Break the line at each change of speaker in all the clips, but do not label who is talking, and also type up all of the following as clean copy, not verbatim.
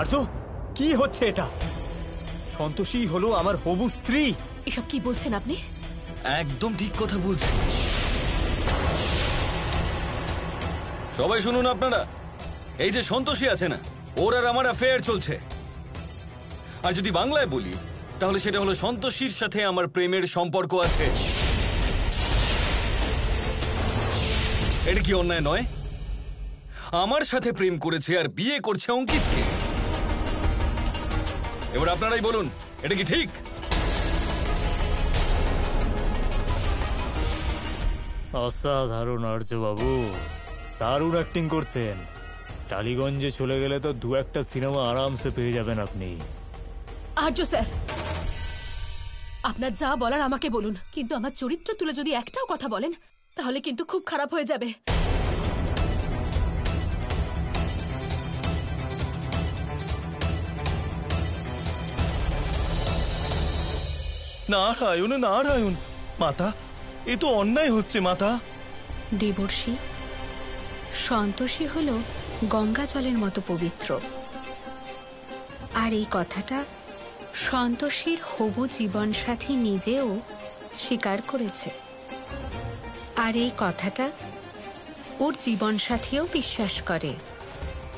আর্য, কি হচ্ছে এটা? সন্তোষী হলো আমার হবু স্ত্রী।
এসব কি বলছেন আপনি?
একদম ঠিক কথা বলছি। সবাই শুনুন আপনারা, এই যে সন্তোষী আছে না, ওর আর আমার অ্যাফেয়ার চলছে। আর যদি বাংলায় বলি তাহলে সেটা হলো সন্তোষীর সাথে আমার প্রেমের সম্পর্ক আছে। এটা কি অন্যায় নয়? আমার সাথে প্রেম করেছে আর বিয়ে করছে অঙ্কিতকে। এবার আপনারাই বলুন, এটা কি ঠিক?
অসাধারণ আর্য বাবু, দারুণ অ্যাক্টিং করছেন। টালিগঞ্জে চলে গেলে তো 2-1টা সিনেমা আরামসে পেয়ে যাবেন আপনি।
আর্য স্যার, আপনার যা বলার আমাকে বলুন, কিন্তু আমার চরিত্র তুলে যদি একটাও কথা বলেন তাহলে কিন্তু খুব খারাপ হয়ে যাবে।
নারায়ণ নারায়ণ, মাতা এ তো অন্যায় হচ্ছে মাতা।
দেবর্ষি, সন্তোষী হল গঙ্গা জলের মতো পবিত্র, আর এই কথাটা সন্তোষীর হবু জীবনসাথী নিজেও স্বীকার করেছে। আর এই কথাটা ওর জীবনসাথীও বিশ্বাস করে।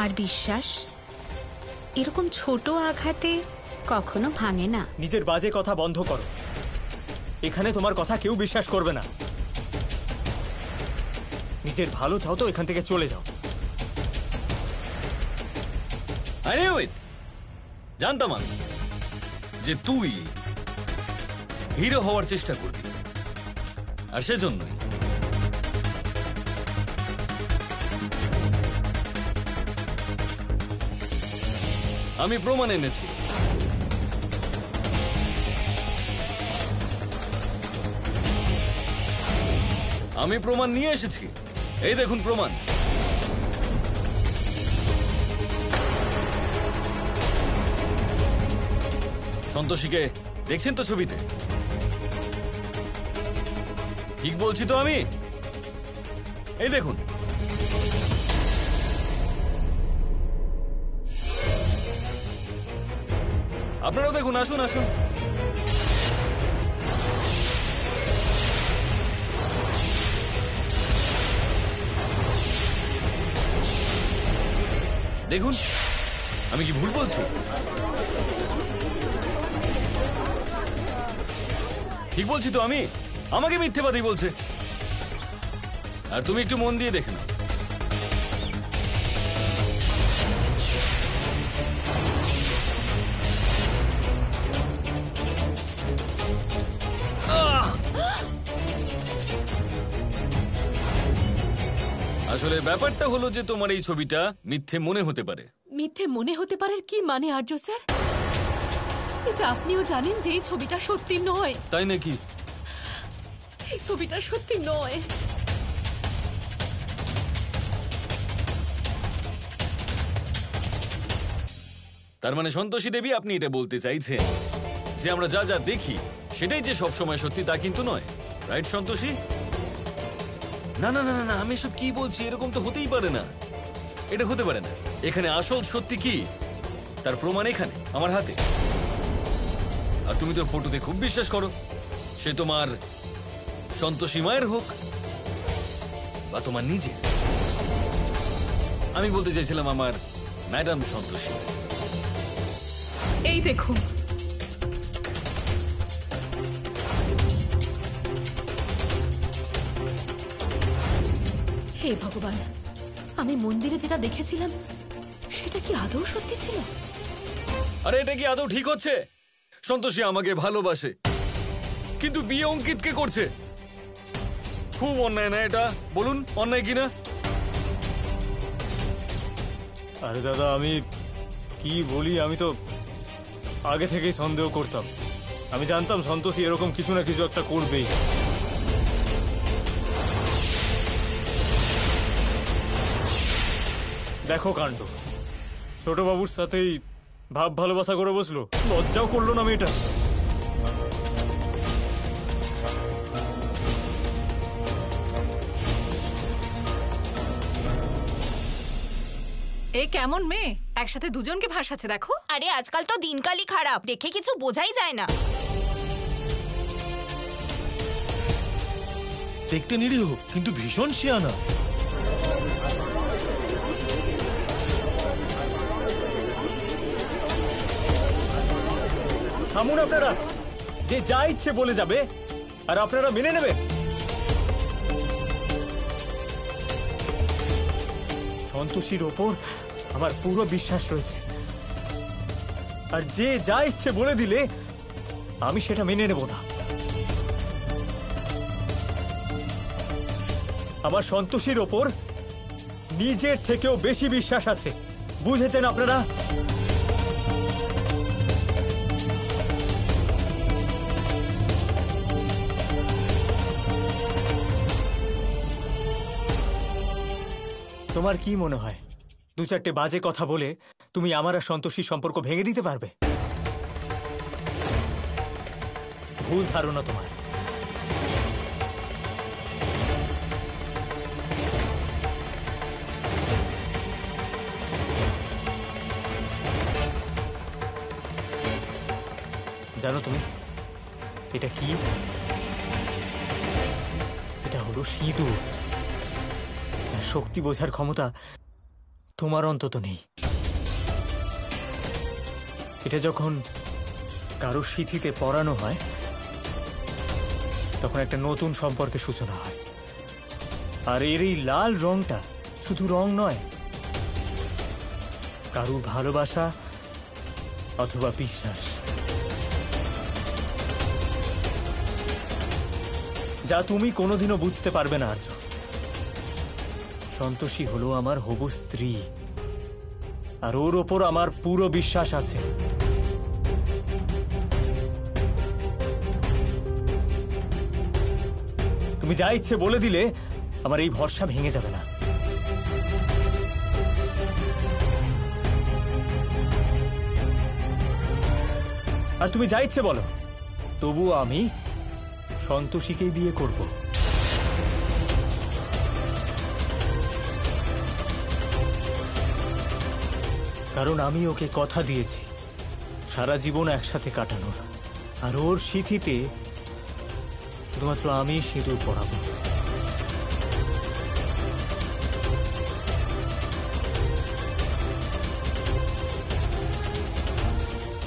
আর বিশ্বাস এরকম ছোট আঘাতে কখনো ভাঙে না।
নিজের বাজে কথা বন্ধ করো। এখানে তোমার কথা কেউ বিশ্বাস করবে না। নিজের ভালো চাও তো এখান থেকে চলে যাও।
জানতাম আমি যে তুই হিরো হওয়ার চেষ্টা করবি, আর সেজন্যই আমি প্রমাণ এনেছি। আমি প্রমাণ নিয়ে এসেছি, এই দেখুন প্রমাণ। সন্তোষীকে দেখছেন তো ছবিতে? ঠিক বলছি তো আমি? এই দেখুন। আপনারাও দেখুন, আসুন আসুন। দেখুন, আমি কি ভুল বলছি? ঠিক বলছি তো আমি? আমাকে মিথ্যেবাদী বলছে। আর তুমি একটু মন দিয়ে দেখে নাও। আসলে ব্যাপারটা হলো যে তোমার এই ছবিটা মিথ্যে মনে হতে পারে।
মিথ্যে মনে হতে পারে কি মানে আর্য স্যার? এটা আপনিও জানেন যে এই ছবিটা সত্যি নয়।
তাই নাকি?
এই ছবিটা সত্যি নয়।
তার মানে সন্তোষী দেবী, আপনি এটা বলতে চাইছেন যে আমরা যা যা দেখি সেটাই যে সবসময় সত্যি তা কিন্তু নয়, রাইট সন্তোষী? না না না না, আমি সব কি বলছি, এরকম তো হতেই পারে না। এটা হতে পারে না। এখানে আসল সত্যি কি তার প্রমাণ এখানে আমার হাতে। আর তুমি তো ফটোতে খুব বিশ্বাস করো, সে তোমার সন্তোষী মায়ের হোক বা তোমার নিজে। আমি বলতে চাইছিলাম আমার ম্যাডাম সন্তোষী।
এই দেখুন, হে ভগবান, আমি মন্দিরে যেটা দেখেছিলাম সেটা কি আদৌ সত্যি ছিল?
আরে এটা কি আদৌ ঠিক হচ্ছে? সন্তোষী আমাকে ভালোবাসে, কিন্তু বিয়ে অঙ্কিতকে করছে। খুব অন্যায় না এটা? বলুন অন্যায় কিনা?
আরে দাদা, আমি কি বলি, আমি তো আগে থেকেই সন্দেহ করতাম। আমি জানতাম সন্তোষী এরকম কিছু না কিছু একটা করবেই। দেখো কাণ্ড, ছোট বাবুর সাথেই ভাব ভালোবাসা করে বসলো। লজ্জাও করলো না মেয়েটা।
এ কেমন মেয়ে?
একসাথে দুজনকে ভাসাচ্ছে দেখো।
আরে আজকাল তো দিনকালই খারাপ, দেখে কিছু বোঝাই যায় না।
দেখতে নিরীহ কিন্তু ভীষণ শিয়ানা।
থামুন আপনারা, যে যা ইচ্ছে বলে যাবে আর আপনারা মেনে নেবেন। সন্তোষীর ওপর আমার পুরো বিশ্বাস রয়েছে, আর যে যা ইচ্ছে বলে দিলে আমি সেটা মেনে নেব না। আমার সন্তোষীর ওপর নিজের থেকেও বেশি বিশ্বাস আছে, বুঝেছেন আপনারা? তোমার কি মনে হয় দু চারটে বাজে কথা বলে তুমি আমার আর সন্তোষীর সম্পর্ক ভেঙে দিতে পারবে? ভুল ধারণা তোমার। জানো তুমি এটা কি? এটা হলো সিঁদুর, যার শক্তি বোঝার ক্ষমতা তোমার অন্তত নেই। এটা যখন কারো সিঁথিতে পরানো হয় তখন একটা নতুন সম্পর্কের সূচনা হয়। আর এর এই লাল রংটা শুধু রং নয়, কারুর ভালোবাসা অথবা বিশ্বাস, যা তুমি কোনোদিনও বুঝতে পারবে না আর্য। সন্তোষী হলো আমার হবু স্ত্রী, আর ওর ওপর আমার পুরো বিশ্বাস আছে। তুমি যা ইচ্ছে বলে দিলে আমার এই ভরসা ভেঙে যাবে না। আর তুমি যা ইচ্ছে বলো, তবুও আমি সন্তোষীকেই বিয়ে করব। কারণ আমি ওকে কথা দিয়েছি সারা জীবন একসাথে কাটানোর, আর ওর সিঁথিতে শুধুমাত্র আমি সিঁদুর পরাবো।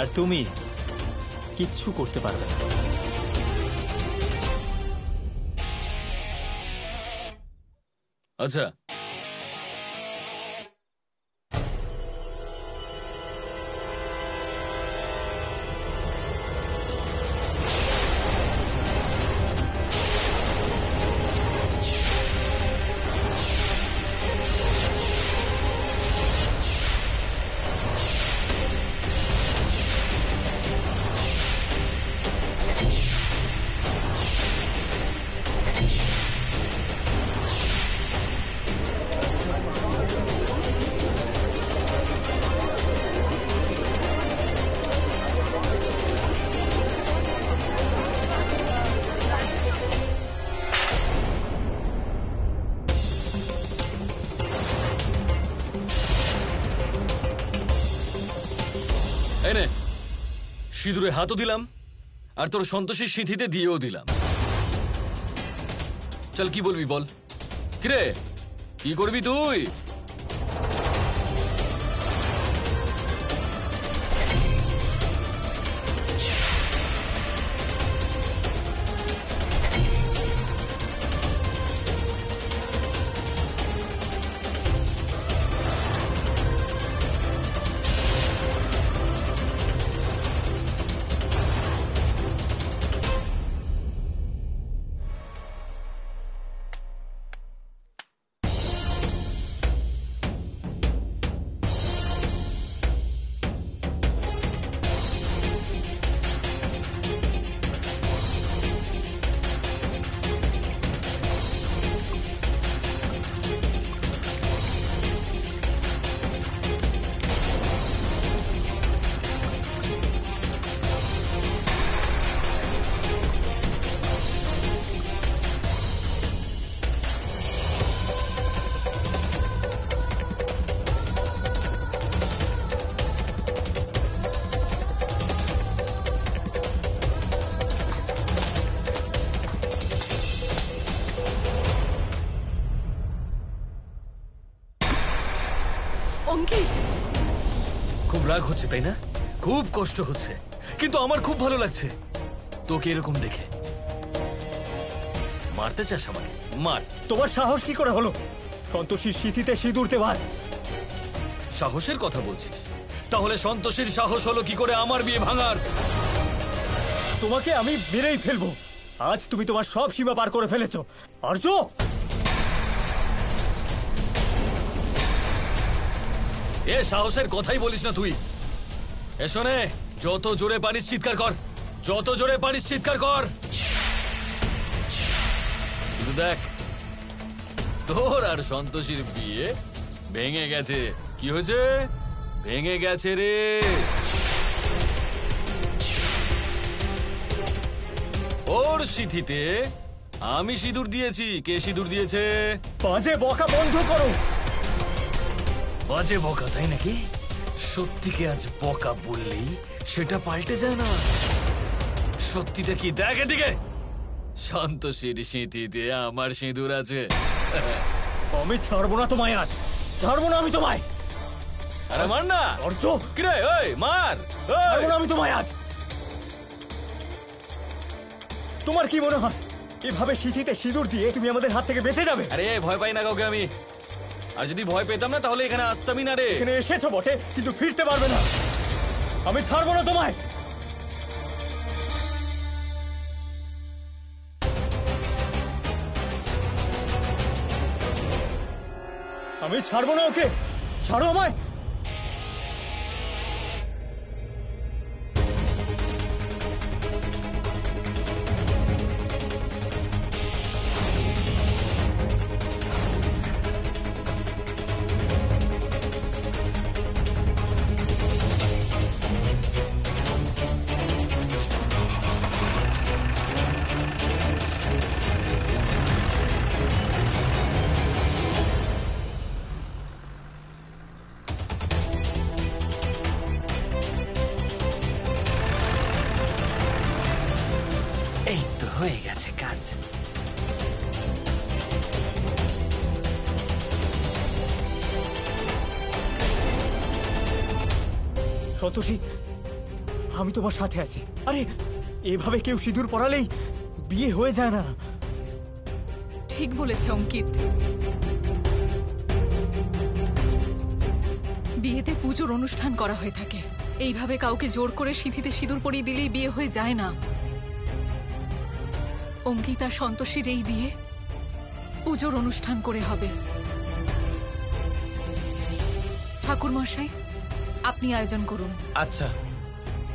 আর তুমি কিচ্ছু করতে পারবে না।
আচ্ছা, এই নে, সিঁদুরে হাতও দিলাম আর তোর সন্তোষীর সিঁথিতে দিয়েও দিলাম। চল, কি বলবি বল? কিরে, কি করবি তুই? খুব রাগ হচ্ছে তাই না? খুব কষ্ট হচ্ছে, কিন্তু আমার খুব ভালো লাগছে তোকে এরকম দেখে। মারতে চাস আমাকে? মার।
তোমার সাহস কি করে হলো সন্তোষীর সিঁথিতে সিঁদুর দেওয়ার?
সাহসের কথা বলছিস? তাহলে সন্তোষীর সাহস হলো কি করে আমার বিয়ে ভাঙার?
তোমাকে আমি মেরেই ফেলবো। আজ তুমি তোমার সব সীমা পার করে ফেলেছো আর্য।
এ সাহসের কথাই বলিস না তুই। এ শোনে, যত জোরে পারিস চিৎকার কর, যত জোরে পারিস চিৎকার কর। কিন্তু দেখ, তোর আর সন্তোষীর বিয়ে ভেঙে গেছে। কি হয়েছে? ভেঙে গেছে রে। ওর সিঁথিতে আমি সিঁদুর দিয়েছি। কে সিঁদুর দিয়েছে?
বাজে বকা বন্ধ করো।
বাজে বকা তাই নাকি? সত্যিকে আজ বকা বললেই সেটা পাল্টে যায় না। সত্যিটা কি দেখ এদিকে। সন্তোষীর সিঁথিতে আমার সিঁদুর আছে।
আমি ছাড়বো না তোমায়, আজ ছাড়বো না আমি তোমায়।
আরে মার না
আর্য,
কিরে, ওই মার।
ছাড়বো না আমি তোমায় আজ। তোমার কি মনে হয় এভাবে সিঁথিতে সিঁদুর দিয়ে তুমি আমাদের হাত থেকে বেঁচে যাবে?
আরে ভয় পাই না কাউকে আমি। আর যদি ভয় পেতাম না তাহলে এখানে আসতামই না রে।
এখানে এসেছো বটে, কিন্তু ফিরতে পারবে না। আমি ছাড়বো না তোমায়। আমি ছাড়বো না ওকে। ছাড়ো আমায়।
এই তো হয়ে গেছে কাজ।
সন্তোষী, আমি তোমার সাথে আছি। আরে এভাবে কেউ সিঁদুর পরালেই বিয়ে হয়ে যায় না।
ঠিক বলেছে অঙ্কিত। বিয়েতে পুজোর অনুষ্ঠান করা হয়ে থাকে। এইভাবে কাউকে জোর করে সিঁথিতে সিঁদুর পরিয়ে দিলেই বিয়ে হয়ে যায় না। অঙ্কিত আর সন্তোষীর এই বিয়ে পুজোর অনুষ্ঠান করে হবে। ঠাকুর মশাই, আপনি আয়োজন করুন।
আচ্ছা,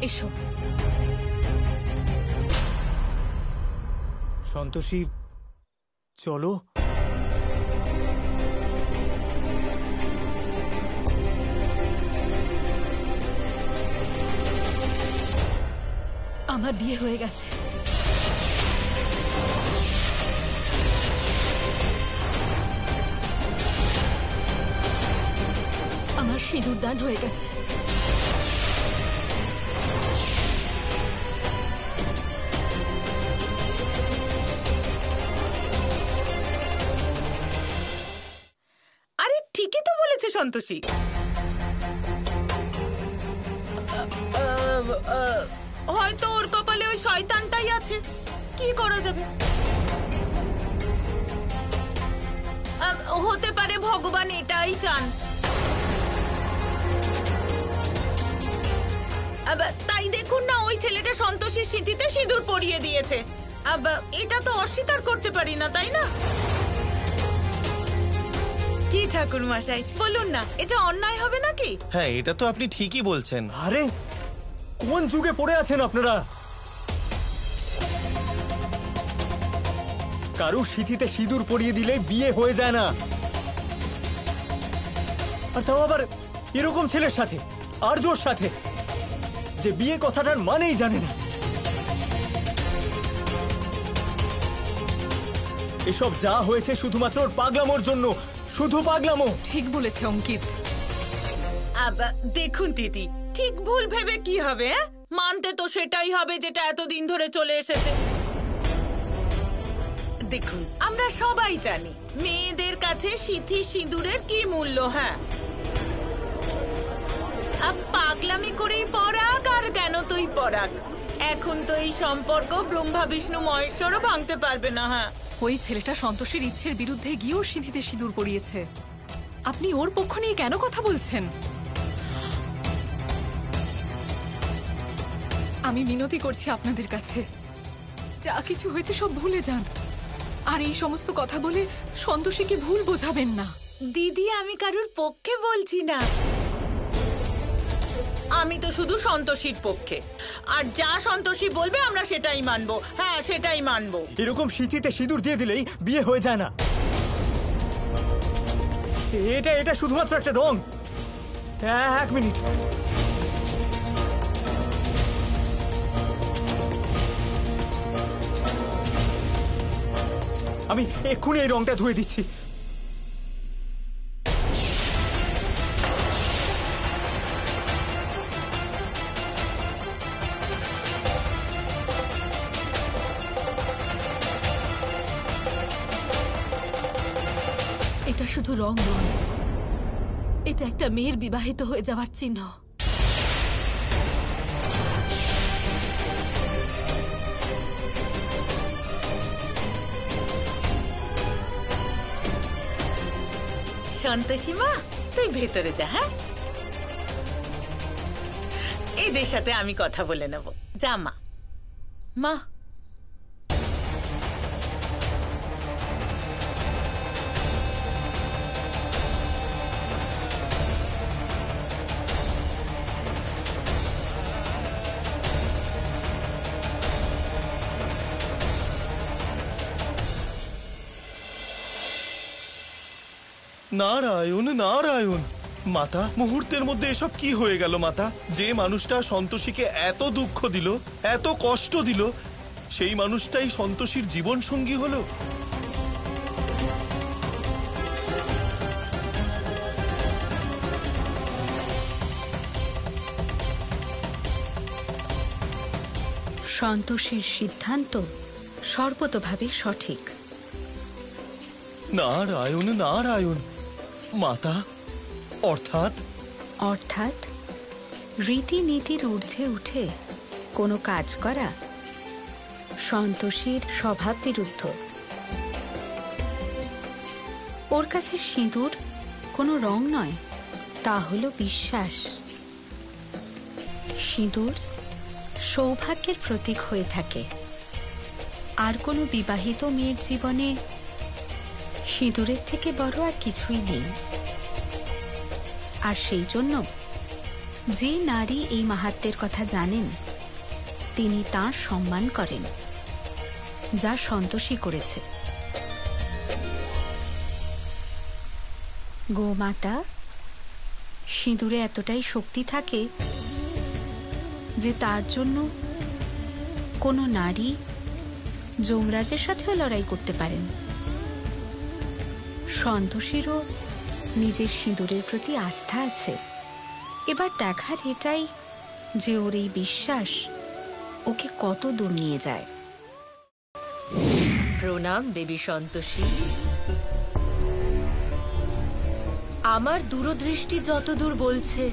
এসো।
সন্তোষী, চলো।
আমার বিয়ে হয়ে গেছে। আমার সিঁদুর দান হয়ে গেছে।
আরে ঠিকই তো বলেছে সন্তোষী। হয়তো ওর কপালে ওই শয়তানটাই আছে। কি করা যাবে? হতে পারে ভগবান এটাই চান। তাই দেখুন না, ওই ছেলেটা সন্তোষীর সিঁথিতে সিঁদুর পরিয়ে দিয়েছে। এটা তো অস্বীকার করতে পারি না, তাই না? কি ঠাকুর মশাই, বলুন না, এটা অন্যায় হবে নাকি?
হ্যাঁ, এটা তো আপনি ঠিকই বলছেন।
আরে কোন যুগে পড়ে আছেন আপনারা? কারু সিঁথিতে সিঁদুর পরিয়ে দিলে বিয়ে হয়ে যায় না। আর তাও আবার এরকম ছেলের সাথে, আর্যর সাথে, যে বিয়ে কথাটার মানেই জানে না। এসব যা হয়েছে শুধুমাত্র ওর পাগলামোর জন্য, শুধু পাগলামো।
ঠিক বলেছে অঙ্কিত।
দেখুন দিদি, ঠিক ভুল ভেবে কি হবে? মানতে তো সেটাই হবে যেটা এতদিন ধরে চলে এসেছে। দেখুন, আমরা সবাই জানি মেয়েদের কাছে সিঁথি সিঁদুরের কি মূল্য। হ্যাঁ, পাগলামি করেই পরাগ, আর কেন তুই পরাগ? এখন তো এই সম্পর্ক ব্রহ্মা বিষ্ণু মহেশ্বরও ভাঙতে পারবে না। হ্যাঁ,
ওই ছেলেটা সন্তোষের ইচ্ছের বিরুদ্ধে গিয়ে ওর সিঁথিতে সিঁদুর পরিয়েছে। আপনি ওর পক্ষ নিয়ে কেন কথা বলছেন? আমি মিনতি করছি আপনাদের কাছে, যা কিছু হয়েছে সব ভুলে যান, আর এই সমস্ত কথা বলে সন্তোষীকে ভুল বোঝাবেন না।
দিদি, আমি কারুর পক্ষে বলছি না, আমি তো শুধু সন্তোষীর পক্ষে। আর যা সন্তোষী বলবে আমরা সেটাই মানবো। হ্যাঁ, সেটাই মানবো।
এরকম সিঁথিতে সিঁদুর দিয়ে দিলেই বিয়ে হয়ে যায় না। এটা শুধুমাত্র একটা রং। এক মিনিট, আমি এক্ষুনি এই রংটা ধুয়ে দিচ্ছি।
এটা শুধু রং নয়, এটা একটা মেয়ের বিবাহিত হয়ে যাওয়ার চিহ্ন।
সন্তোষী মা, তুই ভেতরে যা। হ্যাঁ, এদের সাথে আমি কথা বলে নেব। যা মা। মা,
নারায়ণ নারায়ণ। মাতা, মুহূর্তের মধ্যে এসব কি হয়ে গেল মাতা? যে মানুষটা সন্তোষীকে এত দুঃখ দিল, এত কষ্ট দিল, সেই মানুষটাই সন্তোষীর জীবন সঙ্গী হলো।
সন্তোষীর সিদ্ধান্ত সর্বতোভাবে সঠিক।
নারায়ণ নারায়ণ। মাতা, অর্থাৎ?
অর্থাৎ রীতিনীতির ঊর্ধ্বে উঠে কোনো কাজ করা সন্তোষীর স্বভাব বিরুদ্ধ। ওর কাছে সিঁদুর কোনো রং নয়, তা হলো বিশ্বাস। সিঁদুর সৌভাগ্যের প্রতীক হয়ে থাকে। আর কোনো বিবাহিত মেয়ের জীবনে সিঁদুরের থেকে বড় আর কিছুই নেই। আর সেই জন্য যে নারী এই মাহাত্ম্যের কথা জানেন, তিনি তাঁর সম্মান করেন, যা সন্তোষী করেছে। গোমাতা, সিঁদুরে এতটাই শক্তি থাকে যে তার জন্য কোনো নারী যমরাজের সাথেও লড়াই করতে পারেন। সন্তোষীরও নিজের সিঁদুরের প্রতি আস্থা আছে। এবার দেখার এটাই যে ওর এই বিশ্বাস ওকে কত দূর নিয়ে যায়।
প্রণাম দেবী সন্তোষী। আমার দূরদৃষ্টি যতদূর বলছে,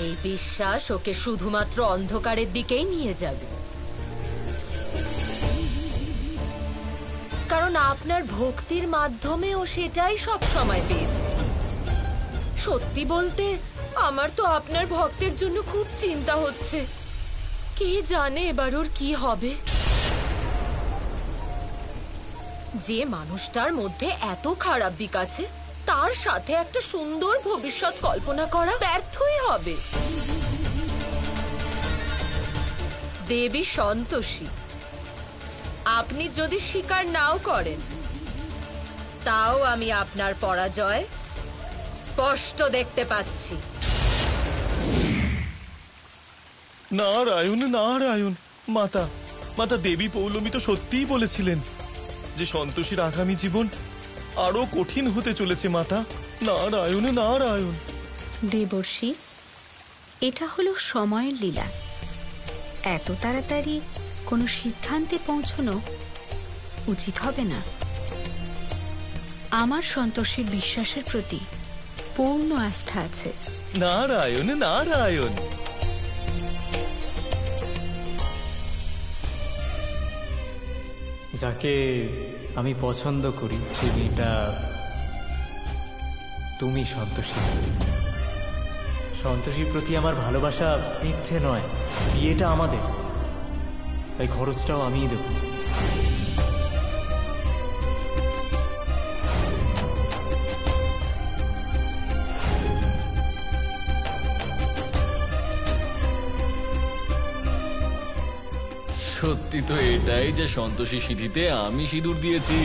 এই বিশ্বাস ওকে শুধুমাত্র অন্ধকারের দিকেই নিয়ে যাবে। কারণ আপনার ভক্তির মাধ্যমে ও সেটাই সব সময় পেয়েছে। সত্যি বলতে আমার তো আপনার ভক্তের জন্য খুব চিন্তা হচ্ছে। কে জানে এবার ওর কি হবে। যে মানুষটার মধ্যে এত খারাপ দিক আছে, তার সাথে একটা সুন্দর ভবিষ্যৎ কল্পনা করা ব্যর্থই হবে। দেবী সন্তোষী, আপনি যদি স্বীকার নাও করেন, তাও আমি আপনার পরাজয় স্পষ্ট দেখতে পাচ্ছি।
নারায়ণ নারায়ণ। মাতা, মাতা দেবী পৌলমী তো সত্যিই বলেছিলেন যে সন্তোষীর আগামী জীবন আরো কঠিন হতে চলেছে। মাতা, নারায়ণ নারায়ণ।
দেবর্ষি, এটা হলো সময়ের লীলা। এত তাড়াতাড়ি কোনো সিদ্ধান্তে পৌঁছানো উচিত হবে না। আমার সন্তোষীর বিশ্বাসের প্রতি পূর্ণ আস্থা আছে।
নারায়ণ নারায়ণ।
যাকে আমি পছন্দ করি সেই মেয়েটা তুমি সন্তোষী। সন্তোষীর প্রতি আমার ভালোবাসা মিথ্যে নয়, বিয়েটা আমাদের, তাই খরচটাও আমিই দেব।
সত্যি তো এটাই যে সন্তোষী সিঁথিতে আমি সিঁদুর দিয়েছি।